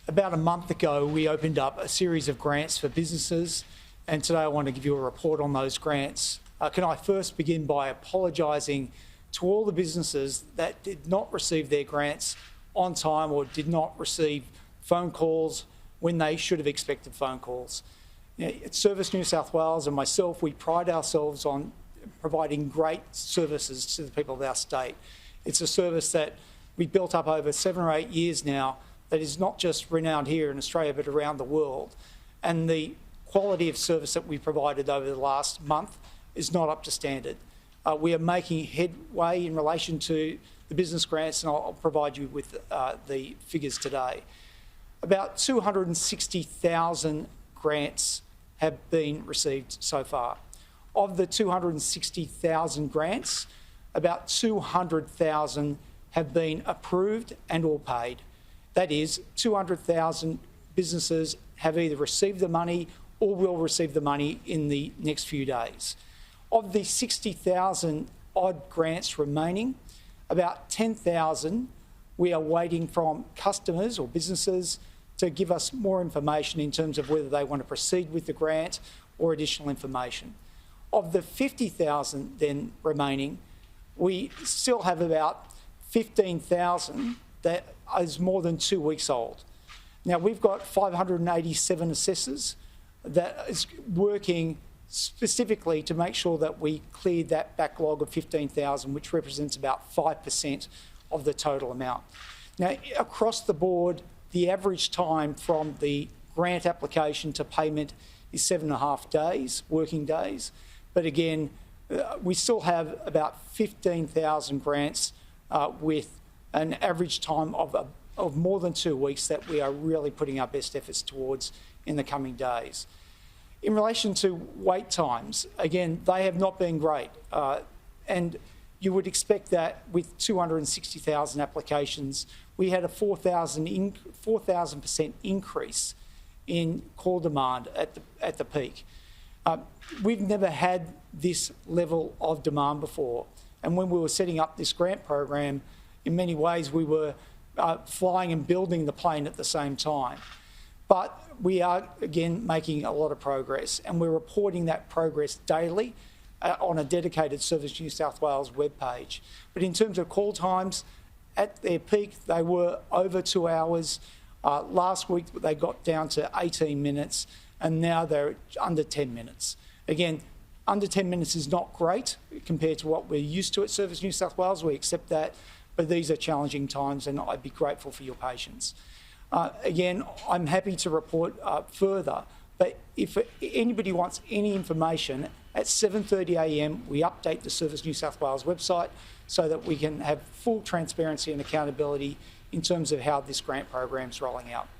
About a month ago, we opened up a series of grants for businesses, and today I want to give you a report on those grants. Can I first begin by apologising to all the businesses that did not receive their grants on time or did not receive phone calls when they should have expected phone calls. At Service New South Wales and myself, we pride ourselves on providing great services to the people of our state. It's a service that we built up over 7 or 8 years now that is not just renowned here in Australia but around the world. And the quality of service that we provided over the last month is not up to standard. We are making headway in relation to the business grants, and I'll provide you with the figures today. About 260,000 grants have been received so far. Of the 260,000 grants, about 200,000 have been approved and or paid. That is, 200,000 businesses have either received the money or will receive the money in the next few days. Of the 60,000 odd grants remaining, about 10,000 we are waiting from customers or businesses to give us more information in terms of whether they want to proceed with the grant or additional information. Of the 50,000 then remaining, we still have about 15,000 that is more than 2 weeks old. Now, we've got 587 assessors that is working specifically to make sure that we clear that backlog of 15,000, which represents about 5% of the total amount. Now, across the board, the average time from the grant application to payment is 7.5 days, working days. But again, we still have about 15,000 grants with an average time of more than 2 weeks that we are really putting our best efforts towards in the coming days. In relation to wait times, again, they have not been great. And you would expect that with 260,000 applications, we had a 4,000% increase in call demand at the peak. We've never had this level of demand before. And when we were setting up this grant program, in many ways we were flying and building the plane at the same time. But we are, again, making a lot of progress, and we're reporting that progress daily on a dedicated Service New South Wales webpage. But in terms of call times, at their peak, they were over 2 hours. Last week, they got down to 18 minutes, and now they're under 10 minutes. Again, under 10 minutes is not great compared to what we're used to at Service New South Wales. We accept that, but these are challenging times, and I'd be grateful for your patience. Again, I'm happy to report further, but if anybody wants any information, at 7:30 a.m. we update the Service New South Wales website so that we can have full transparency and accountability in terms of how this grant program is rolling out.